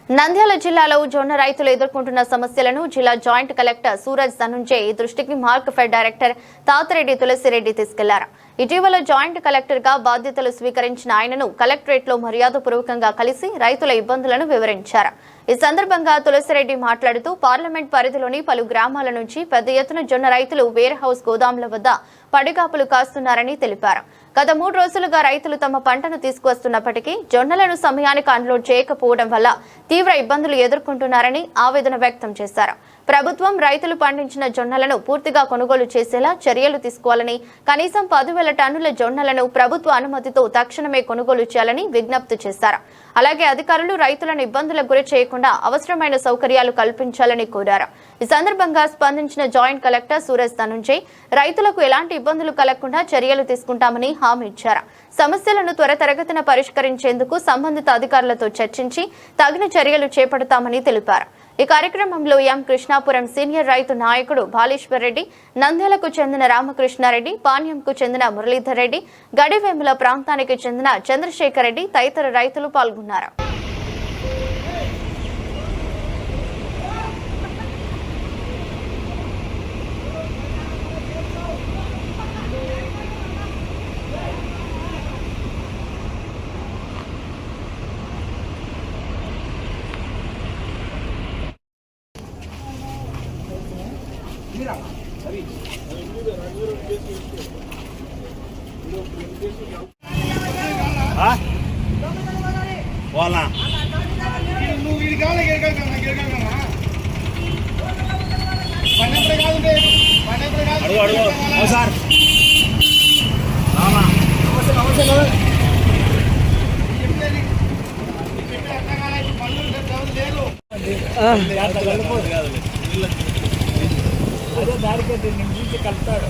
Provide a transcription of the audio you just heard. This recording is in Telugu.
నంద్యాల జిల్లాలో జొన్న రైతులు ఎదుర్కొంటున్న సమస్యలను జిల్లా జాయింట్ కలెక్టర్ సూరజ్ ధనుంజయ్ దృష్టికి మార్కెఫెడ్ డైరెక్టర్ తాతిరెడ్డి తులసిరెడ్డి తీసుకెళ్లారు. ఇటీవల జాయింట్ కలెక్టర్ గా బాధ్యతలు స్వీకరించిన ఆయనను కలెక్టరేట్ లో మర్యాదపూర్వకంగా కలిసి రైతుల ఇబ్బందులను వివరించారు. ఈ సందర్భంగా తులసిరెడ్డి మాట్లాడుతూ పార్లమెంట్ పరిధిలోని పలు గ్రామాల నుంచి పెద్ద ఎత్తున జొన్న రైతులు వేర్ హౌస్ గోదాంల వద్ద పడిగాపులు కాస్తున్నారని తెలిపారు. గత 3 రోజులుగా రైతులు తమ పంటను తీసుకువస్తున్నప్పటికీ జొన్నలను సమయానికి అన్లోడ్ చేయకపోవడం వల్ల తీవ్ర ఇబ్బందులు ఎదుర్కొంటున్నారని ఆవేదన వ్యక్తం చేశారు. ప్రభుత్వం రైతులు పండించిన జొన్నలను పూర్తిగా కొనుగోలు చేసేలా చర్యలు తీసుకోవాలని, కనీసం 10,000 టన్నుల జొన్నలను ప్రభుత్వ అనుమతితో తక్షణమే కొనుగోలు చేయాలని విజ్ఞప్తి చేశారు. అలాగే అధికారులు రైతులను ఇబ్బందులకు గురి చేయకుండా అవసరమైన సౌకర్యాలు కల్పించాలని కోరారు. ఈ సందర్భంగా స్పందించిన జాయింట్ కలెక్టర్ సూరజ్ ధనుంజయ్ రైతులకు ఎలాంటి ఇబ్బందులు కలగకుండా చర్యలు తీసుకుంటామని హామీ ఇచ్చారు. సమస్యలను త్వరితగతిన పరిష్కరించేందుకు సంబంధిత అధికారులతో చర్చించి తగిన చర్యలు చేపడతామని తెలిపారు. ఈ కార్యక్రమంలో ఎం కృష్ణాపురం సీనియర్ రైతు నాయకుడు బాలేశ్వర్ రెడ్డి, నంద్యాలకు చెందిన రామకృష్ణారెడ్డి, పాణ్యంకు చెందిన మురళీధర్ రెడ్డి, గడివేముల ప్రాంతానికి చెందిన చంద్రశేఖర్ రెడ్డి తదితర రైతులు పాల్గొన్నారు. అదే దానికి నుంచి కలుపుతాడు.